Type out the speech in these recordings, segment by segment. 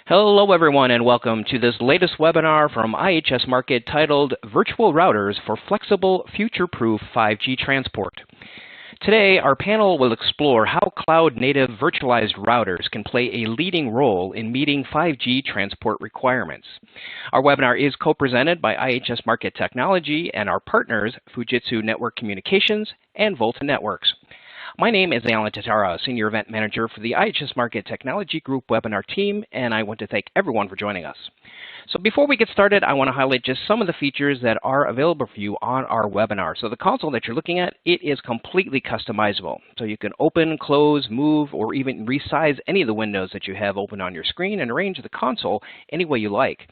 Hello everyone and welcome to this latest webinar from IHS Markit titled Virtual Routers for Flexible Future-Proof 5G Transport. Today our panel will explore how cloud-native virtualized routers can play a leading role in meeting 5G transport requirements. Our webinar is co-presented by IHS Markit Technology and our partners Fujitsu Network Communications and Volta Networks. My name is Alan Tatara, Senior Event Manager for the IHS Markit Technology Group webinar team, and I want to thank everyone for joining us. So before we get started, I want to highlight just some of the features that are available for you on our webinar. So the console that you're looking at, it is completely customizable. So you can open, close, move, or even resize any of the windows that you have open on your screen and arrange the console any way you like.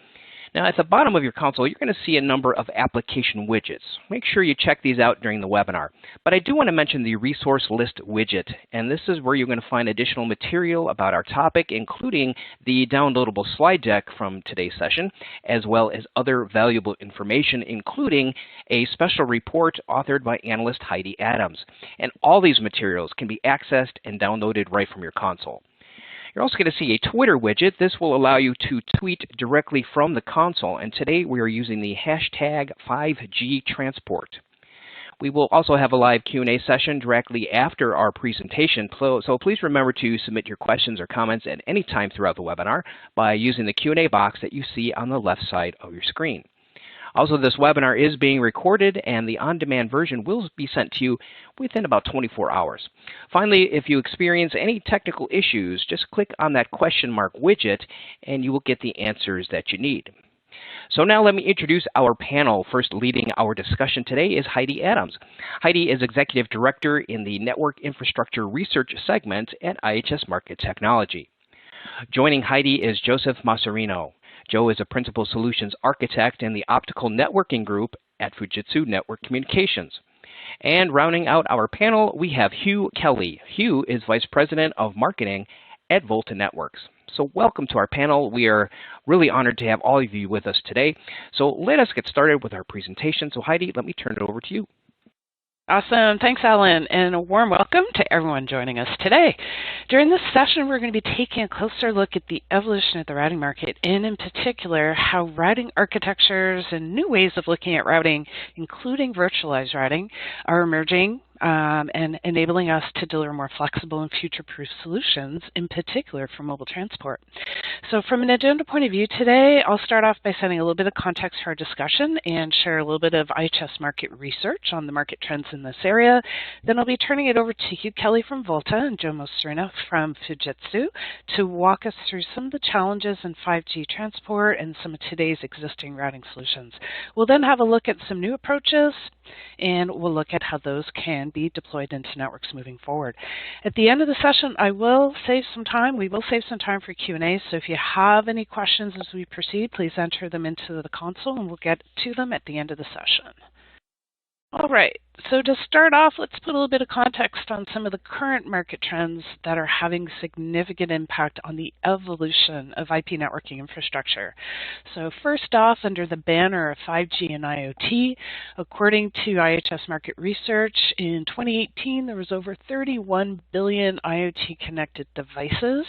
Now, at the bottom of your console, you're going to see a number of application widgets. Make sure you check these out during the webinar. But I do want to mention the resource list widget, and this is where you're going to find additional material about our topic, including the downloadable slide deck from today's session, as well as other valuable information, including a special report authored by analyst Heidi Adams. And all these materials can be accessed and downloaded right from your console. You're also going to see a Twitter widget. This will allow you to tweet directly from the console, and today we are using the hashtag 5GTransport. We will also have a live Q&A session directly after our presentation, so please remember to submit your questions or comments at any time throughout the webinar by using the Q&A box that you see on the left side of your screen. Also, this webinar is being recorded, and the on-demand version will be sent to you within about 24 hours. Finally, if you experience any technical issues, just click on that question mark widget, and you will get the answers that you need. So now let me introduce our panel. First, leading our discussion today is Heidi Adams. Heidi is Executive Director in the Network Infrastructure Research segment at IHS Markit Technology. Joining Heidi is Joseph Masarino. Joe is a Principal Solutions Architect in the Optical Networking Group at Fujitsu Network Communications. And rounding out our panel, we have Hugh Kelly. Hugh is Vice President of Marketing at Volta Networks. So welcome to our panel. We are really honored to have all of you with us today. So let us get started with our presentation. So Heidi, let me turn it over to you. Awesome. Thanks, Alan, and a warm welcome to everyone joining us today. During this session, we're going to be taking a closer look at the evolution of the routing market, and in particular, how routing architectures and new ways of looking at routing, including virtualized routing, are emerging and enabling us to deliver more flexible and future-proof solutions, in particular for mobile transport. So from an agenda point of view today, I'll start off by setting a little bit of context for our discussion and share a little bit of IHS Markit research on the market trends in this area. Then I'll be turning it over to Hugh Kelly from Volta and Joe Masarino from Fujitsu to walk us through some of the challenges in 5G transport and some of today's existing routing solutions. We'll then have a look at some new approaches, and we'll look at how those can be deployed into networks moving forward. At the end of the session, we will save some time for Q&A, so if you have any questions as we proceed, please enter them into the console and we'll get to them at the end of the session. All right, so to start off, let's put a little bit of context on some of the current market trends that are having significant impact on the evolution of IP networking infrastructure. So first off, under the banner of 5G and IoT, according to IHS Markit Research, in 2018, there was over 31 billion IoT connected devices,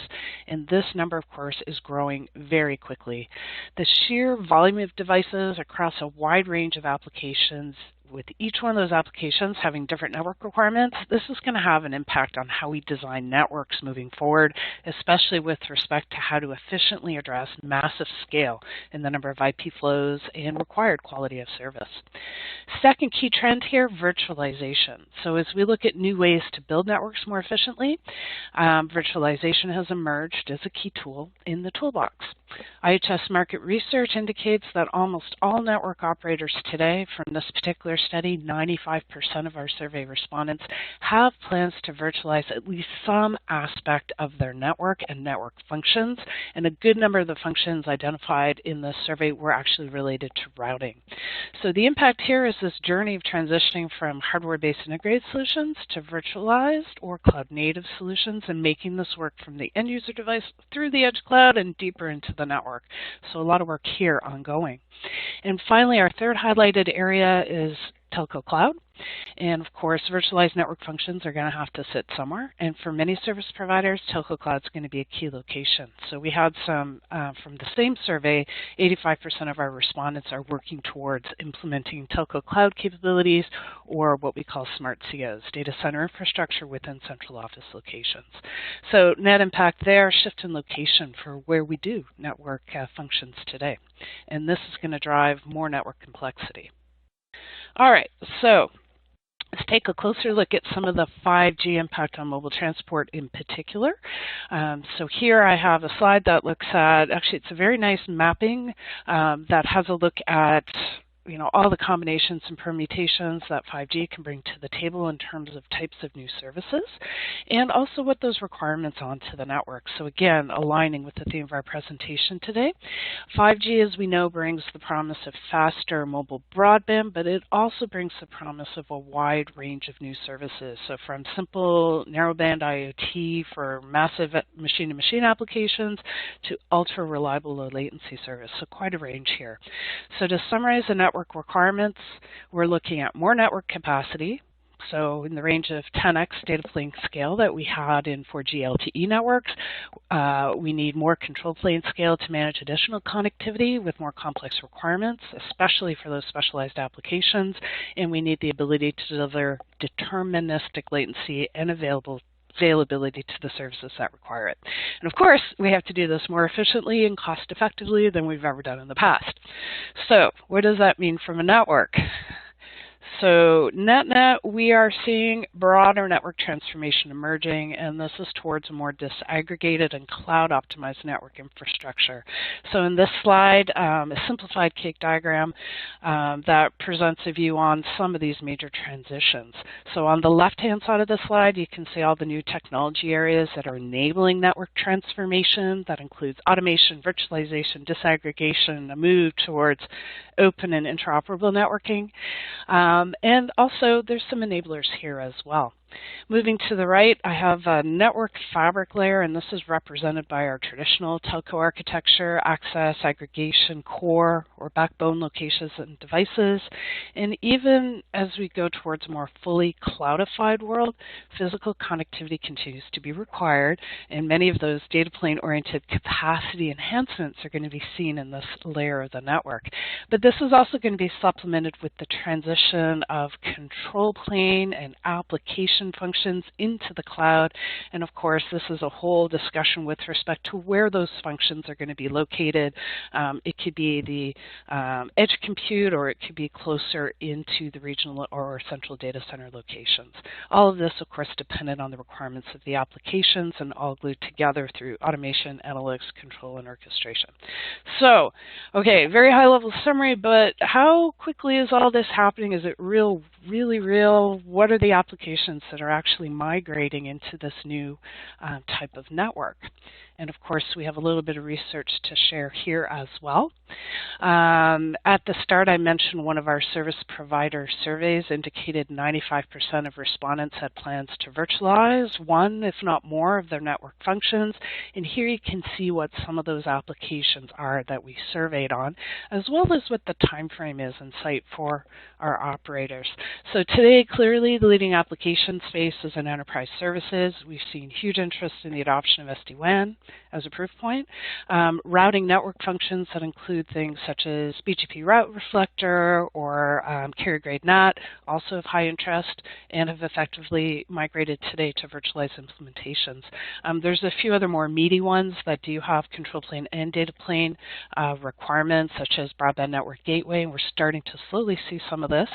and this number, of course, is growing very quickly. The sheer volume of devices across a wide range of applications, with each one of those applications having different network requirements, this is going to have an impact on how we design networks moving forward, especially with respect to how to efficiently address massive scale in the number of IP flows and required quality of service. Second key trend here, virtualization. So as we look at new ways to build networks more efficiently, virtualization has emerged as a key tool in the toolbox. IHS Markit Research indicates that almost all network operators today, from this particular study, 95% of our survey respondents have plans to virtualize at least some aspect of their network and network functions, and a good number of the functions identified in this survey were actually related to routing. So the impact here is this journey of transitioning from hardware-based integrated solutions to virtualized or cloud-native solutions, and making this work from the end-user device through the edge cloud and deeper into the network. So a lot of work here ongoing. And finally, our third highlighted area is telco cloud. And of course, virtualized network functions are going to have to sit somewhere. And for many service providers, telco cloud is going to be a key location. So we had some, from the same survey, 85% of our respondents are working towards implementing telco cloud capabilities, or what we call smart COs, data center infrastructure within central office locations. So net impact there, shift in location for where we do network functions today. And this is going to drive more network complexity. All right, so let's take a closer look at some of the 5G impact on mobile transport in particular. So here I have a slide that looks at, actually it's a very nice mapping that has a look at all the combinations and permutations that 5G can bring to the table in terms of types of new services, and also what those requirements onto the network. So again, aligning with the theme of our presentation today, 5G, as we know, brings the promise of faster mobile broadband, but it also brings the promise of a wide range of new services. So from simple narrowband IoT for massive machine-to-machine applications to ultra-reliable low-latency service. So quite a range here. So to summarize the network requirements, we're looking at more network capacity, so in the range of 10x data plane scale that we had in 4G LTE networks. We need more control plane scale to manage additional connectivity with more complex requirements, especially for those specialized applications, and we need the ability to deliver deterministic latency and availability to the services that require it. And of course, we have to do this more efficiently and cost effectively than we've ever done in the past. So what does that mean from a network? So net-net, we are seeing broader network transformation emerging, and this is towards a more disaggregated and cloud-optimized network infrastructure. So in this slide, a simplified cake diagram that presents a view on some of these major transitions. So on the left-hand side of the slide, you can see all the new technology areas that are enabling network transformation. That includes automation, virtualization, disaggregation, a move towards open and interoperable networking. And also, there's some enablers here as well. Moving to the right, I have a network fabric layer, and this is represented by our traditional telco architecture, access, aggregation, core, or backbone locations and devices. And even as we go towards a more fully cloudified world, physical connectivity continues to be required, and many of those data plane-oriented capacity enhancements are going to be seen in this layer of the network. But this is also going to be supplemented with the transition of control plane and application functions into the cloud. And of course, this is a whole discussion with respect to where those functions are going to be located. It could be the edge compute, or it could be closer into the regional or central data center locations. All of this, of course, dependent on the requirements of the applications and all glued together through automation, analytics, control, and orchestration. So, okay, very high level summary, but how quickly is all this happening? Is it really real? What are the applications that are actually migrating into this new type of network? And of course, we have a little bit of research to share here as well. At the start, I mentioned one of our service provider surveys indicated 95% of respondents had plans to virtualize one, if not more, of their network functions. And here you can see what some of those applications are that we surveyed on, as well as what the time frame is in sight for our operators. So today, clearly, the leading application space is in enterprise services. We've seen huge interest in the adoption of SD-WAN as a proof point. Routing network functions that include things such as BGP route reflector or carrier-grade NAT also of high interest and have effectively migrated today to virtualized implementations. There's a few other more meaty ones that do have control plane and data plane requirements, such as broadband network gateway, and we're starting to slowly see some of this.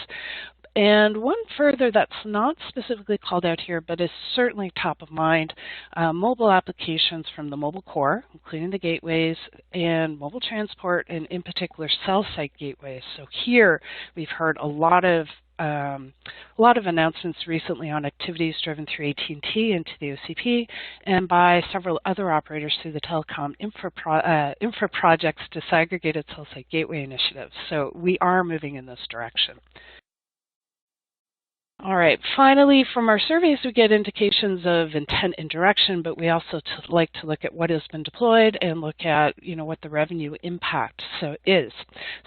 And one further that's not specifically called out here, but is certainly top of mind, mobile applications from the mobile core, including the gateways and mobile transport, and in particular cell site gateways. So here we've heard a lot of announcements recently on activities driven through AT&T into the OCP and by several other operators through the Telecom Infra Project's disaggregated cell site gateway initiative. So we are moving in this direction. All right. Finally, from our surveys, we get indications of intent and direction, but we also like to look at what has been deployed and look at, what the revenue impact is.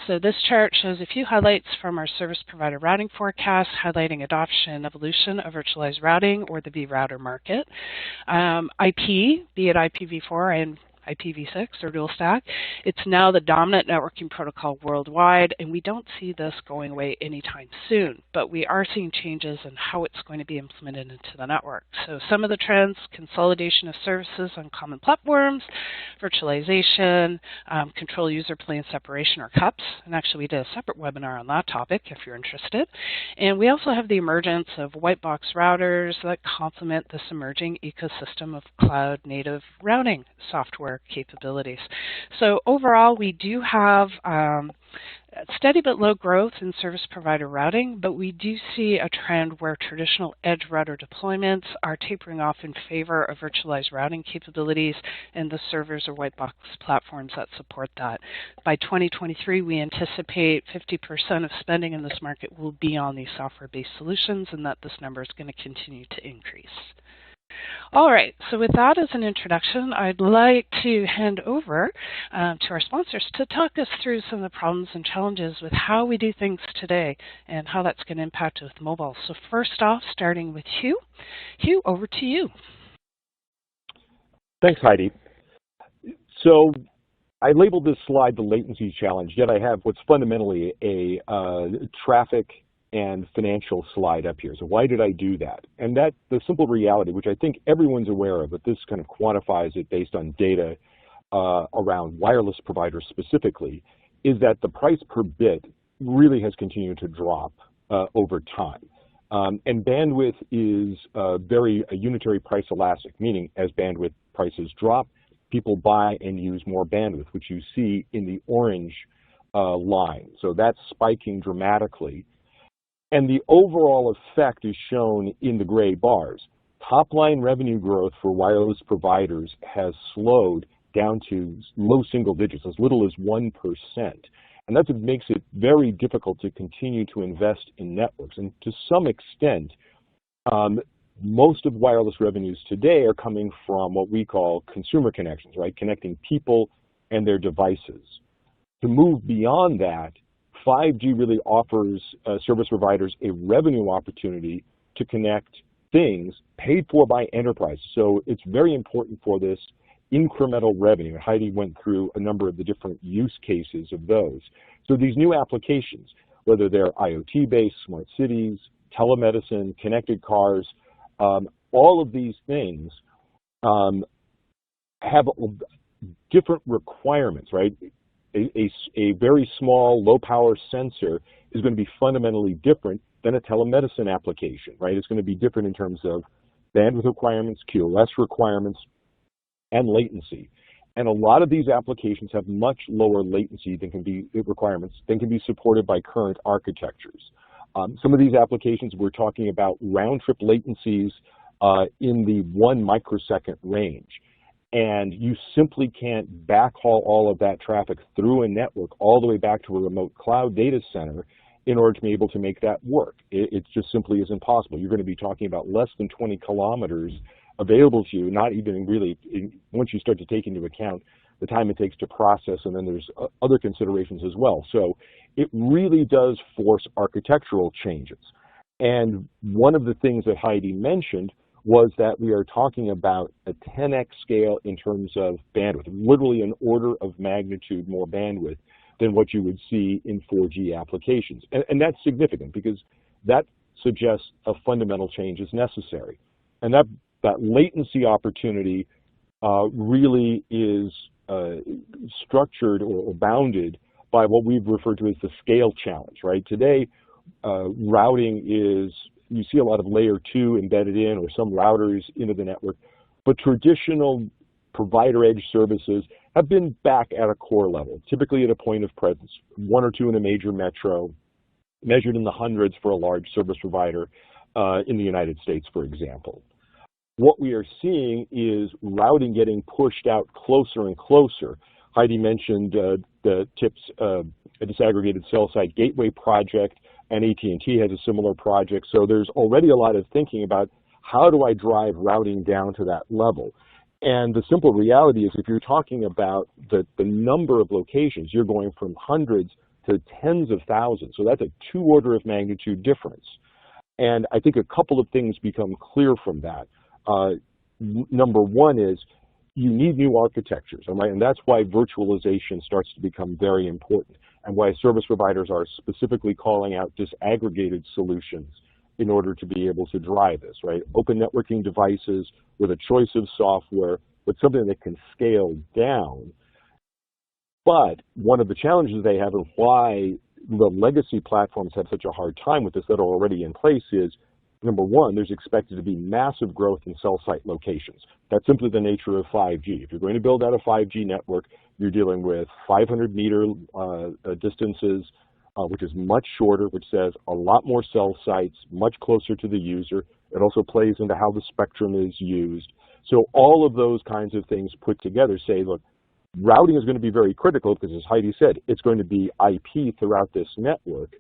So this chart shows a few highlights from our service provider routing forecast, highlighting adoption and evolution of virtualized routing or the vRouter market. IP, be it IPv4 and IPv6 or dual stack, it's now the dominant networking protocol worldwide, and we don't see this going away anytime soon, but we are seeing changes in how it's going to be implemented into the network. So some of the trends: consolidation of services on common platforms, virtualization, control user plane separation or CUPS, and actually we did a separate webinar on that topic if you're interested. And we also have the emergence of white box routers that complement this emerging ecosystem of cloud native routing software capabilities. So overall, we do have steady but low growth in service provider routing, but we do see a trend where traditional edge router deployments are tapering off in favor of virtualized routing capabilities and the servers or white box platforms that support that. By 2023, we anticipate 50% of spending in this market will be on these software-based solutions, and that this number is going to continue to increase. All right, so with that as an introduction, I'd like to hand over to our sponsors to talk us through some of the problems and challenges with how we do things today and how that's going to impact with mobile. So first off, starting with Hugh. Hugh, over to you. Thanks, Heidi. So I labeled this slide the latency challenge, yet I have what's fundamentally a traffic and financial slide up here. So why did I do that? And that the simple reality, which I think everyone's aware of, but this kind of quantifies it based on data around wireless providers specifically, is that the price per bit really has continued to drop over time. And bandwidth is very unitary price elastic, meaning as bandwidth prices drop, people buy and use more bandwidth, which you see in the orange line. So that's spiking dramatically. And the overall effect is shown in the gray bars. Top-line revenue growth for wireless providers has slowed down to low single digits, as little as 1%. And that makes it very difficult to continue to invest in networks. And to some extent, most of wireless revenues today are coming from what we call consumer connections, right? Connecting people and their devices. To move beyond that, 5G really offers service providers a revenue opportunity to connect things paid for by enterprises. So it's very important for this incremental revenue. Heidi went through a number of the different use cases of those. So these new applications, whether they're IoT-based, smart cities, telemedicine, connected cars, all of these things have different requirements, right? A very small, low-power sensor is going to be fundamentally different than a telemedicine application, right? It's going to be different in terms of bandwidth requirements, QoS requirements, and latency. And a lot of these applications have much lower latency than can be supported by current architectures. Some of these applications, we're talking about round-trip latencies in the 1 microsecond range. And you simply can't backhaul all of that traffic through a network all the way back to a remote cloud data center in order to be able to make that work. It just simply isn't possible. You're going to be talking about less than 20 kilometers available to you, not even really, once you start to take into account the time it takes to process, and then there's other considerations as well. So it really does force architectural changes. And one of the things that Heidi mentioned was that we are talking about a 10x scale in terms of bandwidth, literally an order of magnitude more bandwidth than what you would see in 4G applications. And that's significant because that suggests a fundamental change is necessary. And that latency opportunity really is structured or bounded by what we've referred to as the scale challenge, right? Today, routing is, you see a lot of layer 2 embedded in or some routers into the network, but traditional provider edge services have been back at a core level, typically at a point of presence, 1 or 2 in a major metro, measured in the hundreds for a large service provider in the United States, for example. What we are seeing is routing getting pushed out closer and closer. Heidi mentioned the TIPS, a disaggregated cell site gateway project and AT&T has a similar project. So there's already a lot of thinking about how do I drive routing down to that level. And the simple reality is if you're talking about the number of locations, you're going from hundreds to tens of thousands. So that's a 2 order of magnitude difference. And I think a couple of things become clear from that. Number one is you need new architectures, right? And that's why virtualization starts to become very important, and why service providers are specifically calling out disaggregated solutions in order to be able to drive this, right? Open networking devices with a choice of software, with something that can scale down. But one of the challenges they have and why the legacy platforms have such a hard time with this that are already in place is, number one, there's expected to be massive growth in cell site locations. That's simply the nature of 5G. If you're going to build out a 5G network, you're dealing with 500-meter distances, which is much shorter, which says a lot more cell sites, much closer to the user. It also plays into how the spectrum is used. So all of those kinds of things put together say, look, routing is going to be very critical because, as Heidi said, it's going to be IP throughout this network.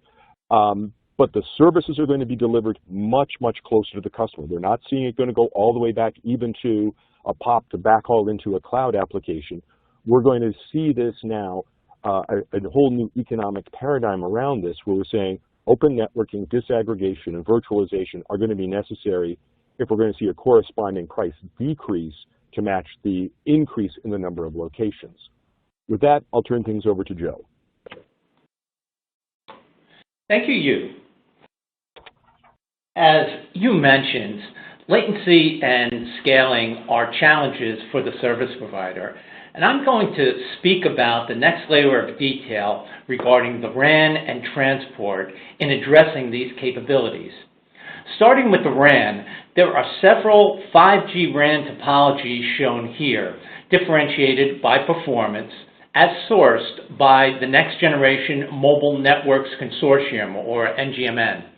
But the services are going to be delivered much, much closer to the customer. They're not seeing it going to go all the way back even to a POP to backhaul into a cloud application. We're going to see this now, a whole new economic paradigm around this, where we're saying open networking, disaggregation, and virtualization are going to be necessary if we're going to see a corresponding price decrease to match the increase in the number of locations. With that, I'll turn things over to Joe. Thank you. As you mentioned, latency and scaling are challenges for the service provider. And I'm going to speak about the next layer of detail regarding the RAN and transport in addressing these capabilities. Starting with the RAN, there are several 5G RAN topologies shown here, differentiated by performance, as sourced by the Next Generation Mobile Networks Consortium, or NGMN.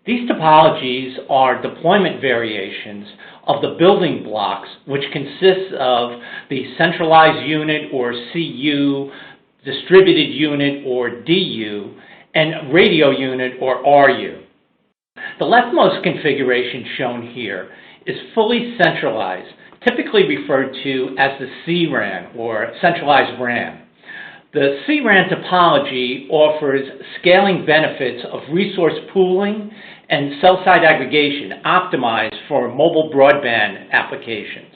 These topologies are deployment variations of the building blocks, which consists of the centralized unit, or CU, distributed unit, or DU, and radio unit, or RU. The leftmost configuration shown here is fully centralized, typically referred to as the CRAN, or centralized RAN. The CRAN topology offers scaling benefits of resource pooling and cell site aggregation optimized for mobile broadband applications.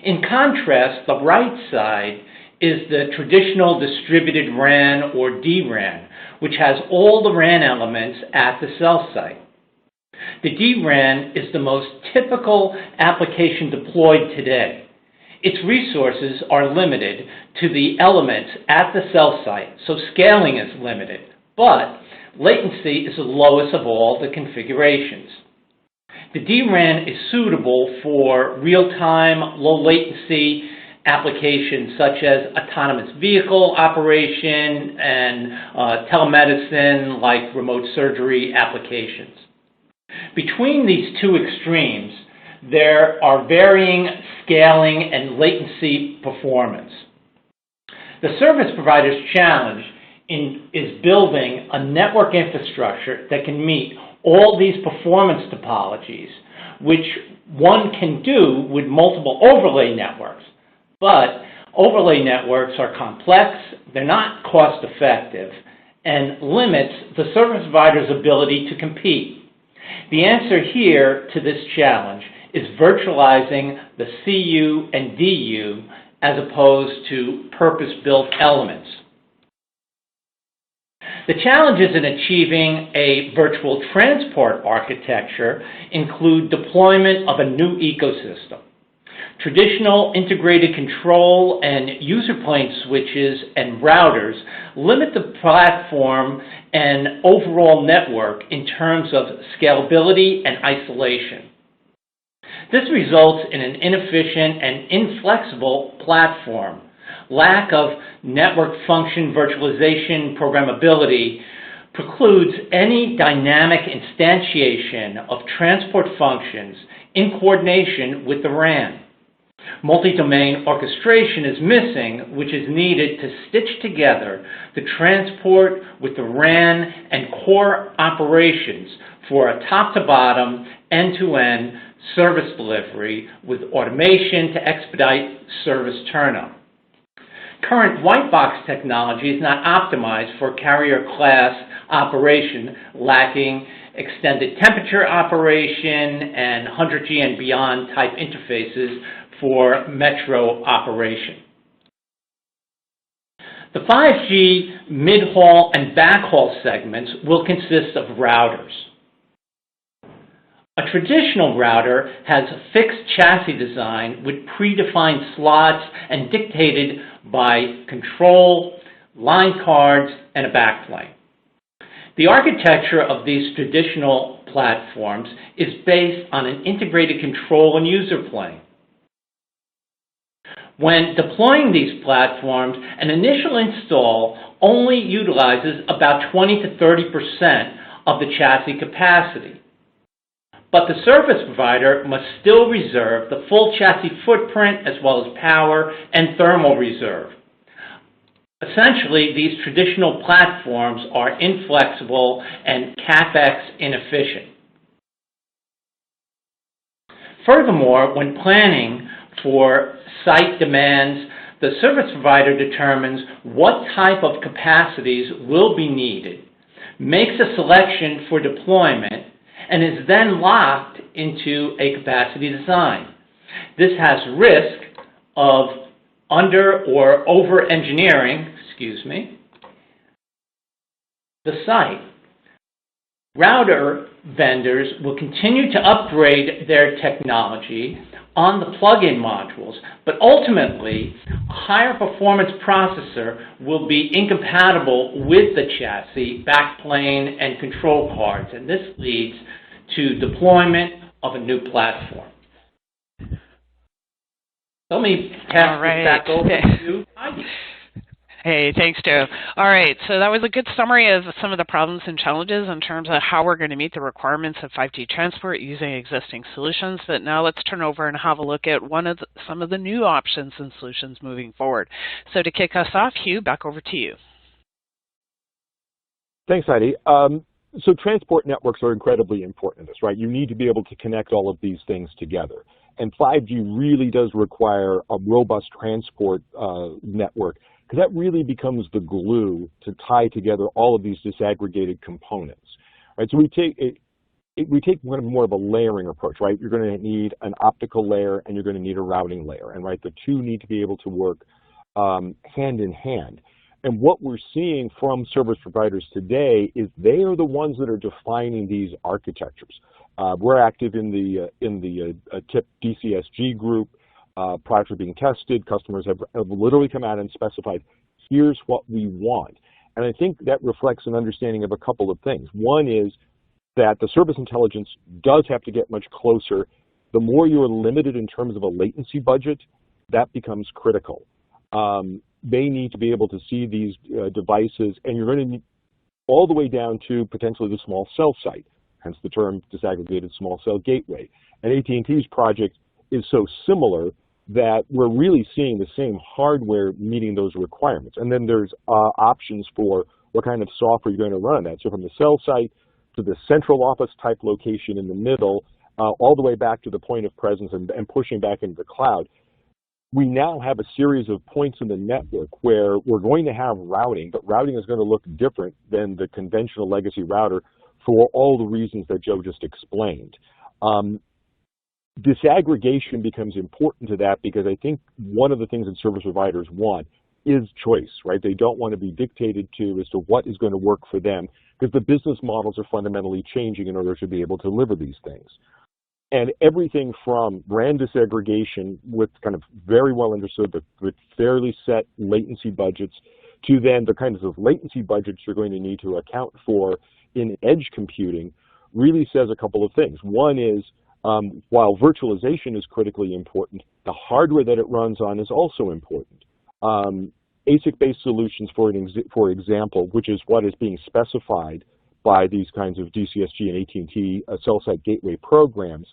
In contrast, the right side is the traditional distributed RAN, or DRAN, which has all the RAN elements at the cell site. The DRAN is the most typical application deployed today. Its resources are limited to the elements at the cell site, so scaling is limited, but latency is the lowest of all the configurations. The DRAN is suitable for real-time, low-latency applications such as autonomous vehicle operation and telemedicine, like remote surgery applications. Between these two extremes, there are varying scaling and latency performance. The service provider's challenge is building a network infrastructure that can meet all these performance topologies, which one can do with multiple overlay networks. But overlay networks are complex, they're not cost effective, and limits the service provider's ability to compete. The answer here to this challenge is virtualizing the CU and DU as opposed to purpose-built elements. The challenges in achieving a virtual transport architecture include deployment of a new ecosystem. Traditional integrated control and user plane switches and routers limit the platform and overall network in terms of scalability and isolation. This results in an inefficient and inflexible platform. Lack of network function virtualization programmability precludes any dynamic instantiation of transport functions in coordination with the RAN. Multi-domain orchestration is missing, which is needed to stitch together the transport with the RAN and core operations for a top-to-bottom, end-to-end service delivery with automation to expedite service turnup. Current white box technology is not optimized for carrier class operation, lacking extended temperature operation and 100G and beyond type interfaces for metro operation. The 5G midhaul and backhaul segments will consist of routers. A traditional router has a fixed chassis design with predefined slots and dictated by control, line cards, and a backplane. The architecture of these traditional platforms is based on an integrated control and user plane. When deploying these platforms, an initial install only utilizes about 20 to 30% of the chassis capacity. But the service provider must still reserve the full chassis footprint as well as power and thermal reserve. Essentially, these traditional platforms are inflexible and CapEx inefficient. Furthermore, when planning for site demands, the service provider determines what type of capacities will be needed, makes a selection for deployment, and is then locked into a capacity design. This has risk of under or over engineering, the site. Router vendors will continue to upgrade their technology on the plug-in modules, but ultimately, a higher performance processor will be incompatible with the chassis, backplane, and control cards, and this leads to deployment of a new platform. Let me pass this back over to Heidi. Hey, thanks, Joe. All right, so that was a good summary of some of the problems and challenges in terms of how we're going to meet the requirements of 5G transport using existing solutions. But now let's turn over and have a look at some of the new options and solutions moving forward. So to kick us off, Hugh, back over to you. Thanks, Heidi. So transport networks are incredibly important in this, right? You need to be able to connect all of these things together. And 5G really does require a robust transport network, because that really becomes the glue to tie together all of these disaggregated components, right? So we take more of a layering approach, right? You're going to need an optical layer and you're going to need a routing layer, and right, the two need to be able to work hand in hand. And what we're seeing from service providers today is they are the ones that are defining these architectures. We're active in the TIP DCSG group. Products are being tested. Customers have literally come out and specified, here's what we want. And I think that reflects an understanding of a couple of things. One is that the service intelligence does have to get much closer. The more you're limited in terms of a latency budget, that becomes critical. They need to be able to see these devices, and you're going to need all the way down to potentially the small cell site, hence the term disaggregated small cell gateway. And AT&T's project is so similar that we're really seeing the same hardware meeting those requirements. And then there's options for what kind of software you're going to run that. So from the cell site to the central office type location in the middle, all the way back to the point of presence and pushing back into the cloud. We now have a series of points in the network where we're going to have routing, but routing is going to look different than the conventional legacy router for all the reasons that Joe just explained. Disaggregation becomes important to that because I think one of the things that service providers want is choice, right? They don't want to be dictated to as to what is going to work for them because the business models are fundamentally changing in order to be able to deliver these things. And everything from RAN disaggregation with kind of very well understood, with fairly set latency budgets, to then the kinds of latency budgets you're going to need to account for in edge computing really says a couple of things. One is, while virtualization is critically important, the hardware that it runs on is also important. ASIC-based solutions, for example, which is what is being specified by these kinds of DCSG and AT&T cell site gateway programs,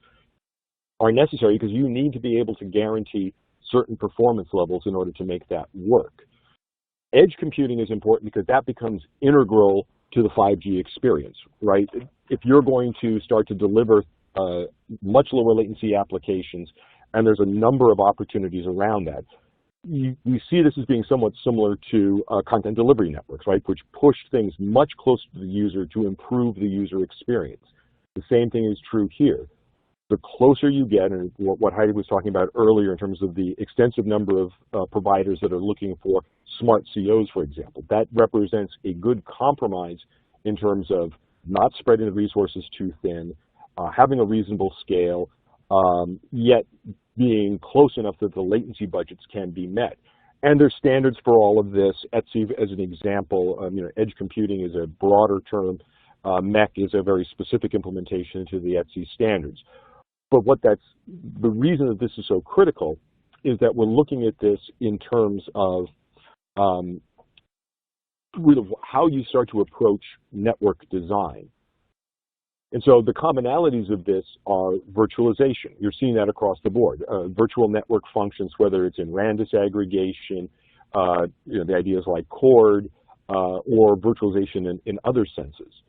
are necessary because you need to be able to guarantee certain performance levels in order to make that work. Edge computing is important because that becomes integral to the 5G experience, right? If you're going to start to deliver much lower latency applications, and there's a number of opportunities around that, we see this as being somewhat similar to content delivery networks, right, which push things much closer to the user to improve the user experience. The same thing is true here. The closer you get, and what Heidi was talking about earlier in terms of the extensive number of providers that are looking for smart COs, for example, that represents a good compromise in terms of not spreading the resources too thin, having a reasonable scale, yet being close enough that the latency budgets can be met. And there's standards for all of this. ETSI, as an example, edge computing is a broader term. MEC is a very specific implementation to the ETSI standards. But the reason that this is so critical is that we're looking at this in terms of how you start to approach network design. And so the commonalities of this are virtualization. You're seeing that across the board. Virtual network functions, whether it's in RAN disaggregation, the ideas like CORD, or virtualization in other senses.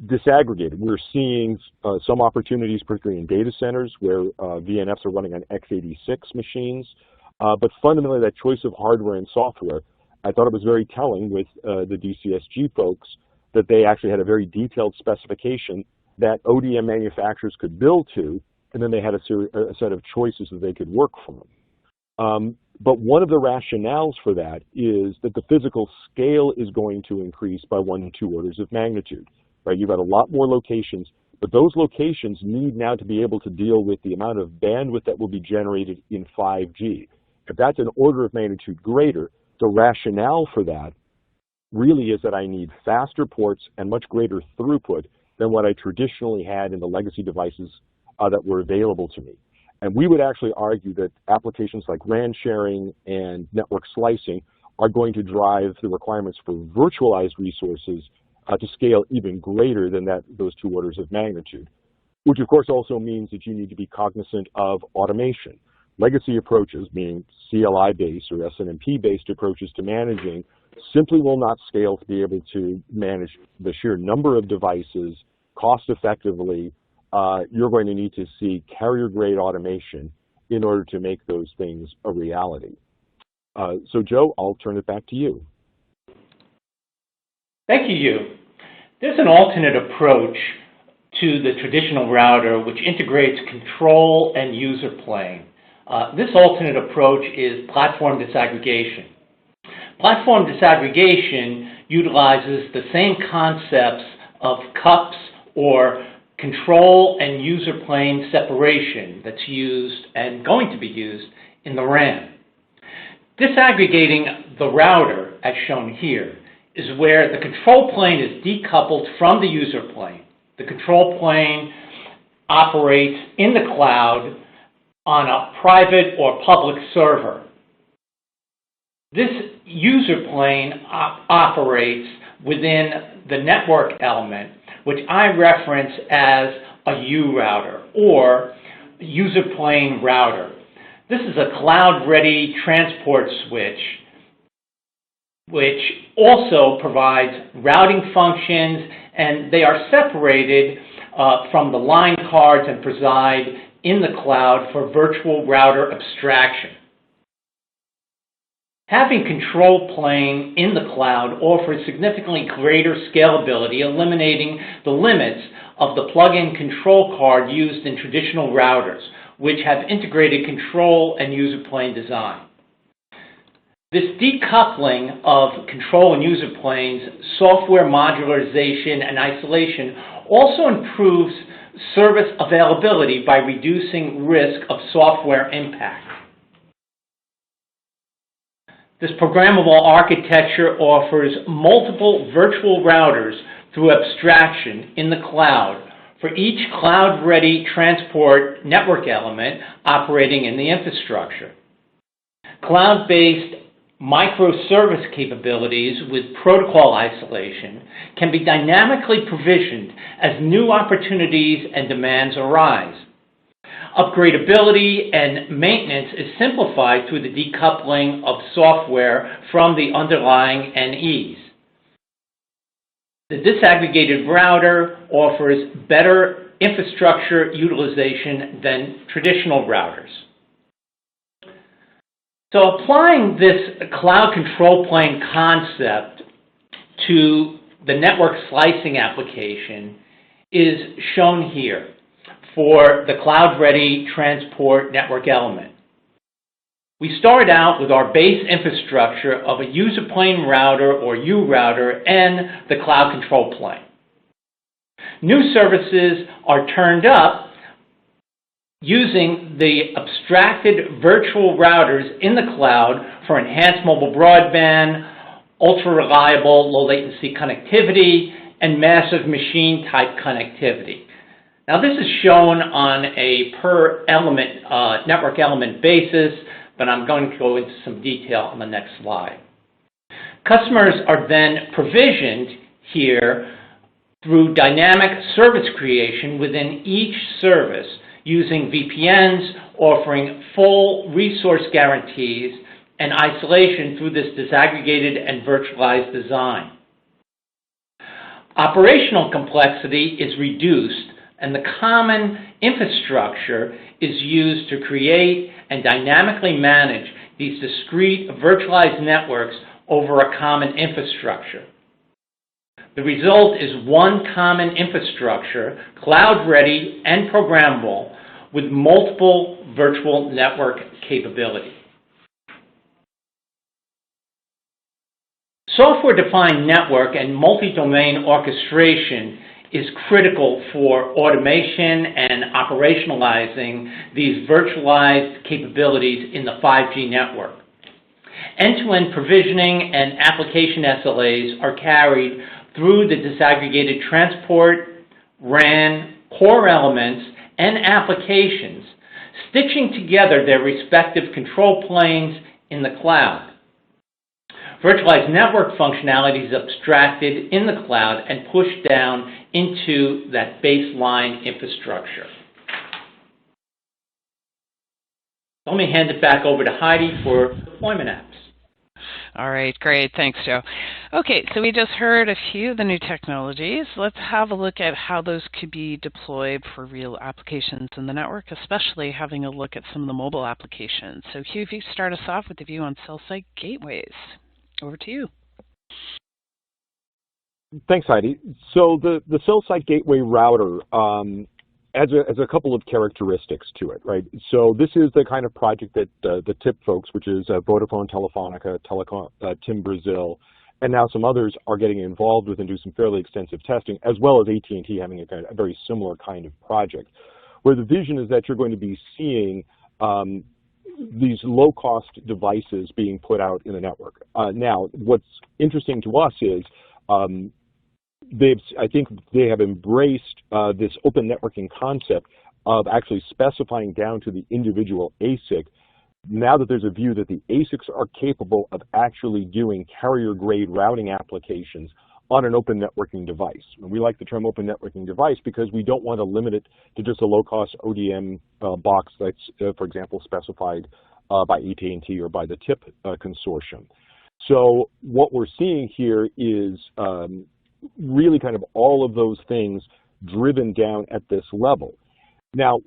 Disaggregated, we're seeing some opportunities, particularly in data centers where VNFs are running on x86 machines. But fundamentally, that choice of hardware and software, I thought it was very telling with the DCSG folks that they actually had a very detailed specification that ODM manufacturers could build to, and then they had a set of choices that they could work from. But one of the rationales for that is that the physical scale is going to increase by 1 to 2 orders of magnitude. Right? You've got a lot more locations, but those locations need now to be able to deal with the amount of bandwidth that will be generated in 5G. If that's an order of magnitude greater, the rationale for that really is that I need faster ports and much greater throughput than what I traditionally had in the legacy devices that were available to me. And we would actually argue that applications like RAN sharing and network slicing are going to drive the requirements for virtualized resources to scale even greater than those 2 orders of magnitude, which of course also means that you need to be cognizant of automation. Legacy approaches, meaning CLI-based or SNMP-based approaches to managing, simply will not scale to be able to manage the sheer number of devices cost effectively. You're going to need to see carrier-grade automation in order to make those things a reality. So Joe, I'll turn it back to you. Thank you. There's an alternate approach to the traditional router which integrates control and user plane. This alternate approach is platform disaggregation. Platform disaggregation utilizes the same concepts of CUPS or control and user plane separation that's used and going to be used in the RAN. Disaggregating the router, as shown here, is where the control plane is decoupled from the user plane. The control plane operates in the cloud on a private or public server. This user plane operates within the network element, which I reference as a U router or user plane router. This is a cloud-ready transport switch which also provides routing functions, and they are separated from the line cards and preside in the cloud for virtual router abstraction. Having control plane in the cloud offers significantly greater scalability, eliminating the limits of the plug-in control card used in traditional routers, which have integrated control and user plane design. This decoupling of control and user planes, software modularization, and isolation also improves service availability by reducing risk of software impact. This programmable architecture offers multiple virtual routers through abstraction in the cloud for each cloud-ready transport network element operating in the infrastructure. Cloud-based microservice capabilities with protocol isolation can be dynamically provisioned as new opportunities and demands arise. Upgradability and maintenance is simplified through the decoupling of software from the underlying NEs. The disaggregated router offers better infrastructure utilization than traditional routers. So applying this cloud control plane concept to the network slicing application is shown here for the cloud-ready transport network element. We start out with our base infrastructure of a user plane router or URouter and the cloud control plane. New services are turned up using the abstracted virtual routers in the cloud for enhanced mobile broadband, ultra-reliable low-latency connectivity, and massive machine-type connectivity. Now this is shown on a per element, network element basis, but I'm going to go into some detail on the next slide. Customers are then provisioned here through dynamic service creation within each service using VPNs, offering full resource guarantees and isolation through this disaggregated and virtualized design. Operational complexity is reduced, and the common infrastructure is used to create and dynamically manage these discrete virtualized networks over a common infrastructure. The result is one common infrastructure, cloud-ready and programmable, with multiple virtual network capability. Software-defined network and multi-domain orchestration is critical for automation and operationalizing these virtualized capabilities in the 5G network. End-to-end provisioning and application SLAs are carried through the disaggregated transport, RAN, core elements, and applications, stitching together their respective control planes in the cloud. Virtualized network functionality is abstracted in the cloud and pushed down into that baseline infrastructure. Let me hand it back over to Heidi for deployment apps. All right, great. Thanks, Joe. Okay, so we just heard a few of the new technologies. Let's have a look at how those could be deployed for real applications in the network, especially having a look at some of the mobile applications. So Hugh, if you start us off with a view on cell site gateways. Over to you. Thanks, Heidi. So the cell site gateway router has a couple of characteristics to it, right? So this is the kind of project that the TIP folks, which is Vodafone, Telefonica, TIM Brazil, and now some others are getting involved with and do some fairly extensive testing, as well as AT&T having a very similar kind of project, where the vision is that you're going to be seeing these low-cost devices being put out in the network. Now, what's interesting to us is I think they have embraced this open networking concept of actually specifying down to the individual ASIC, now that there's a view that the ASICs are capable of actually doing carrier-grade routing applications on an open networking device. And we like the term open networking device because we don't want to limit it to just a low-cost ODM box that's, for example, specified by AT&T or by the TIP consortium. So what we're seeing here is really kind of all of those things driven down at this level. Now,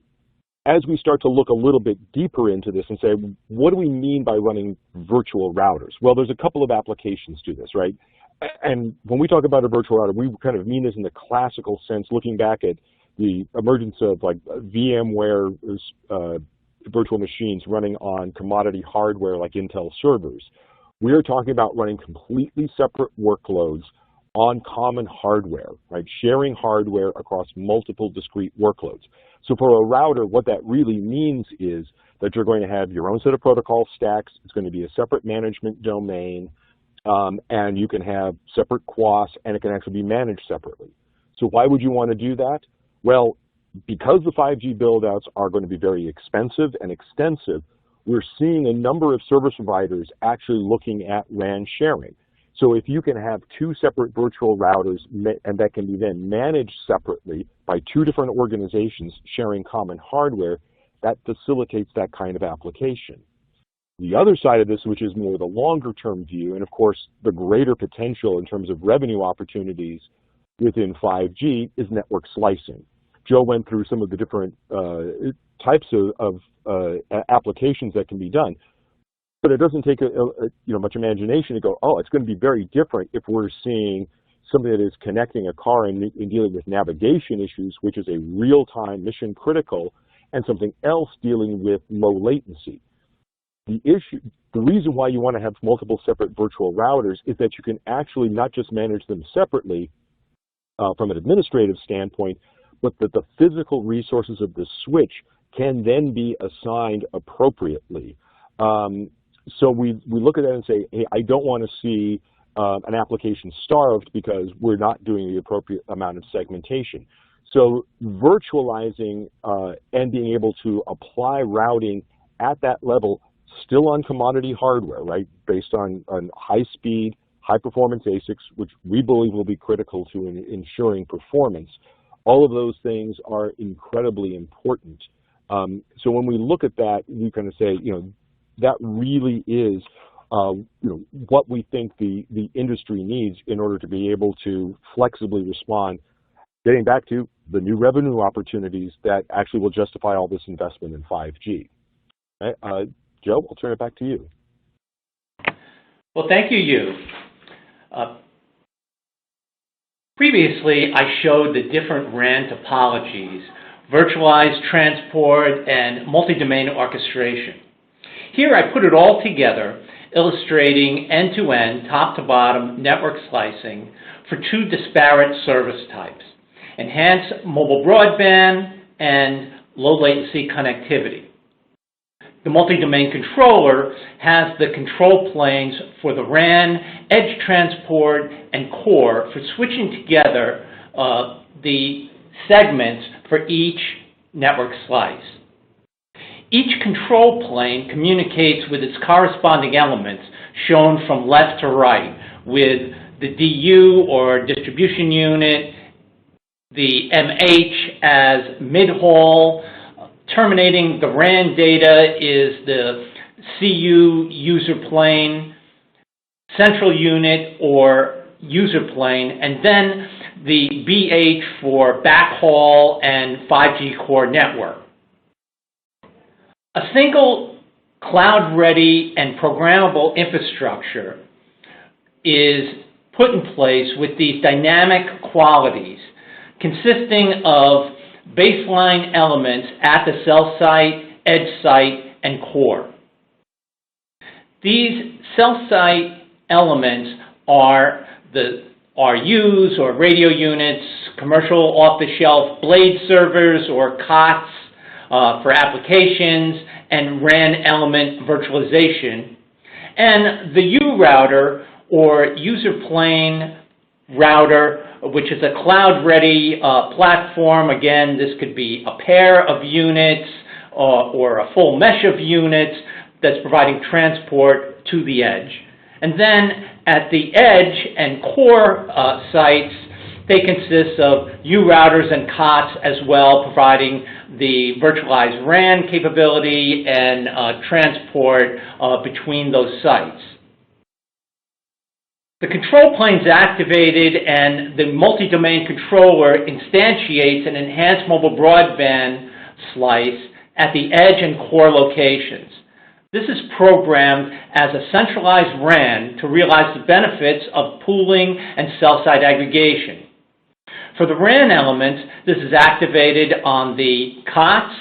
as we start to look a little bit deeper into this and say, what do we mean by running virtual routers? Well, there's a couple of applications to this, right? And when we talk about a virtual router, we kind of mean this in the classical sense, looking back at the emergence of like VMware virtual machines running on commodity hardware like Intel servers. We're talking about running completely separate workloads on common hardware, right? Sharing hardware across multiple discrete workloads. So for a router, what that really means is that you're going to have your own set of protocol stacks. It's going to be a separate management domain, and you can have separate QoS, and it can actually be managed separately. So why would you want to do that? Well, because the 5G build-outs are going to be very expensive and extensive, we're seeing a number of service providers actually looking at RAN sharing. So if you can have two separate virtual routers and that can be then managed separately by two different organizations sharing common hardware, that facilitates that kind of application. The other side of this, which is more the longer-term view, and of course the greater potential in terms of revenue opportunities within 5G, is network slicing. Joe went through some of the different types of applications that can be done, but it doesn't take much imagination to go, oh, it's going to be very different if we're seeing something that is connecting a car and dealing with navigation issues, which is a real-time mission critical, and something else dealing with low latency. The reason why you want to have multiple separate virtual routers is that you can actually not just manage them separately from an administrative standpoint, but that the physical resources of the switch can then be assigned appropriately. So we look at that and say, hey, I don't want to see an application starved because we're not doing the appropriate amount of segmentation. So virtualizing and being able to apply routing at that level, still on commodity hardware, right, based on high-speed, high-performance ASICs, which we believe will be critical to ensuring performance. All of those things are incredibly important. So when we look at that, we kind of say, that really is what we think the industry needs in order to be able to flexibly respond, getting back to the new revenue opportunities that actually will justify all this investment in 5G. Okay? Joe, I'll turn it back to you. Well, thank you, Yu. Previously, I showed the different RAN topologies, virtualized transport, and multi-domain orchestration. Here I put it all together, illustrating end-to-end, top-to-bottom network slicing for two disparate service types, enhanced mobile broadband and low-latency connectivity. The multi-domain controller has the control planes for the RAN, edge transport, and core for switching together the segments for each network slice. Each control plane communicates with its corresponding elements shown from left to right, with the DU or distribution unit, the MH as midhaul. Terminating the RAN data is the CU user plane, central unit or user plane, and then the BH for backhaul and 5G core network. A single cloud-ready and programmable infrastructure is put in place with these dynamic qualities consisting of baseline elements at the cell site, edge site, and core. These cell site elements are the RUs or radio units, commercial off-the-shelf blade servers or COTS for applications, and RAN element virtualization, and the U router or user plane router, which is a cloud-ready platform. Again, this could be a pair of units or a full mesh of units that's providing transport to the edge. And then at the edge and core sites, they consist of U routers and COTS as well, providing the virtualized RAN capability and transport between those sites. The control plane is activated and the multi-domain controller instantiates an enhanced mobile broadband slice at the edge and core locations. This is programmed as a centralized RAN to realize the benefits of pooling and cell site aggregation. For the RAN elements, this is activated on the COTS.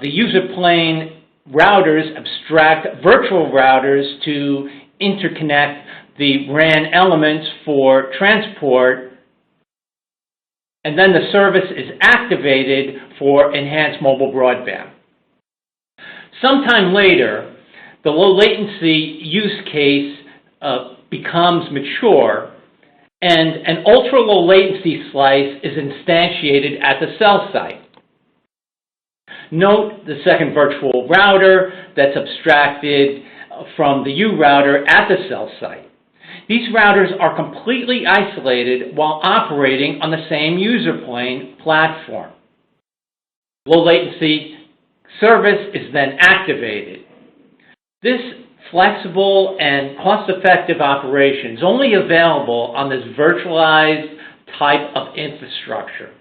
The user plane routers abstract virtual routers to interconnect the RAN elements for transport, and then the service is activated for enhanced mobile broadband. Sometime later, the low latency use case becomes mature, and an ultra low latency slice is instantiated at the cell site. Note the second virtual router that's abstracted from the U router at the cell site. These routers are completely isolated while operating on the same user plane platform. Low latency Service is then activated. This flexible and cost-effective operation is only available on this virtualized type of infrastructure.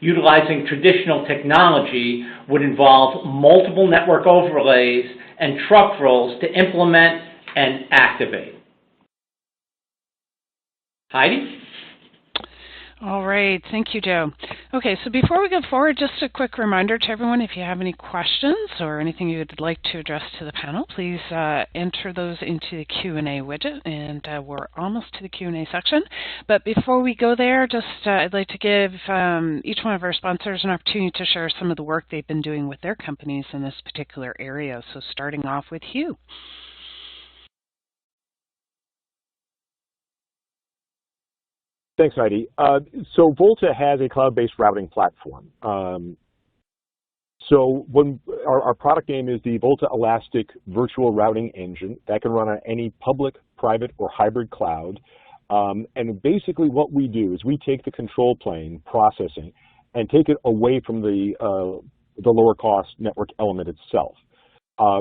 Utilizing traditional technology would involve multiple network overlays and truck rolls to implement and activate. Heidi? All right, thank you, Joe. Okay, so before we go forward, just a quick reminder to everyone, if you have any questions or anything you would like to address to the panel, please enter those into the Q&A widget, and we're almost to the Q&A section. But before we go there, just I'd like to give each one of our sponsors an opportunity to share some of the work they've been doing with their companies in this particular area. So starting off with Hugh. Thanks, Heidi. So Volta has a cloud-based routing platform. So when our product name is the Volta Elastic Virtual Routing Engine that can run on any public, private, or hybrid cloud. And basically what we do is we take the control plane processing and take it away from the lower cost network element itself.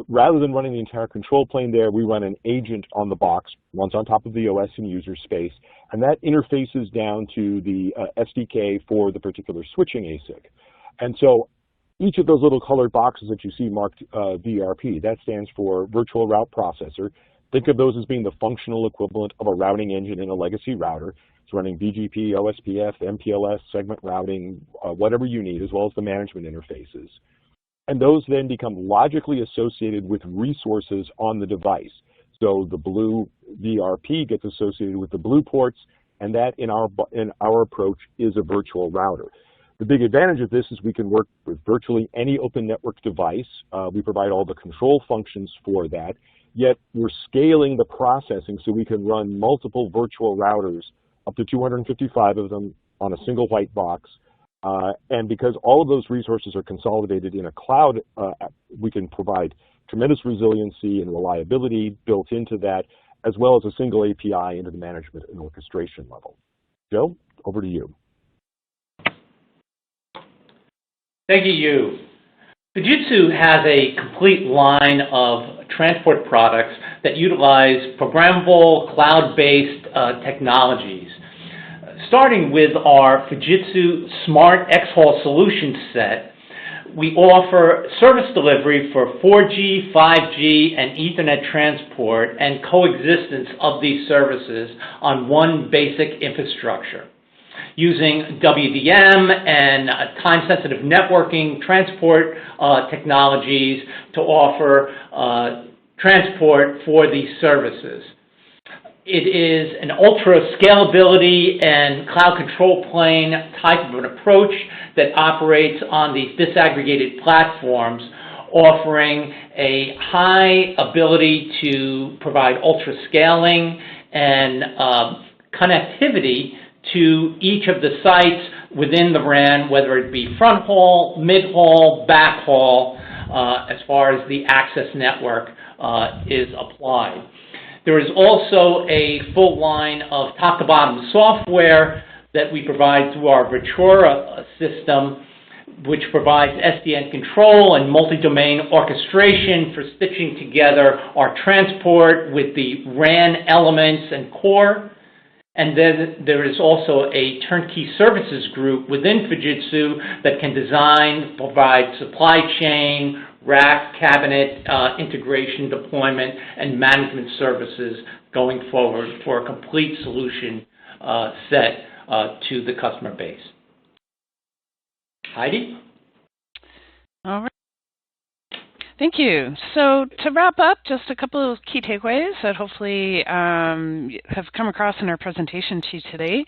Rather than running the entire control plane there, we run an agent on the box, runs on top of the OS and user space, and that interfaces down to the SDK for the particular switching ASIC. And so each of those little colored boxes that you see marked VRP, that stands for Virtual Route Processor. Think of those as being the functional equivalent of a routing engine in a legacy router. It's running BGP, OSPF, MPLS, segment routing, whatever you need, as well as the management interfaces. And those then become logically associated with resources on the device. So the blue VRP gets associated with the blue ports, and that in our approach is a virtual router. The big advantage of this is we can work with virtually any open network device. We provide all the control functions for that, yet we're scaling the processing so we can run multiple virtual routers, up to 255 of them on a single white box. And because all of those resources are consolidated in a cloud, we can provide tremendous resiliency and reliability built into that, as well as a single API into the management and orchestration level. Joe, over to you. Thank you. Fujitsu has a complete line of transport products that utilize programmable cloud-based technologies. Starting with our Fujitsu Smart xHaul solution set, we offer service delivery for 4G, 5G, and Ethernet transport and coexistence of these services on one basic infrastructure. Using WDM and time-sensitive networking transport technologies to offer transport for these services. It is an ultra scalability and cloud control plane type of an approach that operates on these disaggregated platforms, offering a high ability to provide ultra scaling and connectivity to each of the sites within the RAN, whether it be front haul, mid-haul, backhaul, as far as the access network is applied. There is also a full line of top-to-bottom software that we provide through our Virtualized system, which provides SDN control and multi-domain orchestration for stitching together our transport with the RAN elements and core. And then there is also a turnkey services group within Fujitsu that can design, provide supply chain, rack, cabinet, integration, deployment, and management services going forward for a complete solution set to the customer base. Heidi? All right. Thank you. So to wrap up, just a couple of key takeaways that hopefully have come across in our presentation to you today.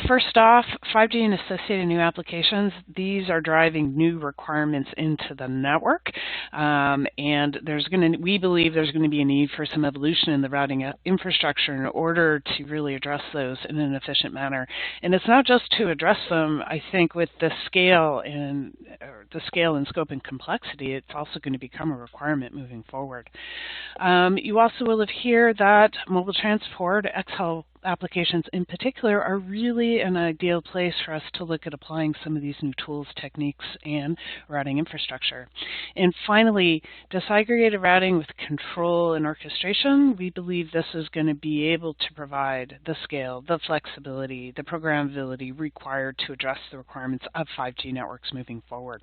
First off, 5G and associated new applications, these are driving new requirements into the network. And we believe there's going to be a need for some evolution in the routing infrastructure in order to really address those in an efficient manner. And it's not just to address them, I think, with the scale and scope and complexity, it's also going to become a requirement moving forward. You also will have heard that mobile transport, xHaul applications in particular are really an ideal place for us to look at applying some of these new tools, techniques, and routing infrastructure. And finally, disaggregated routing with control and orchestration, we believe this is going to be able to provide the scale, the flexibility, the programmability required to address the requirements of 5G networks moving forward.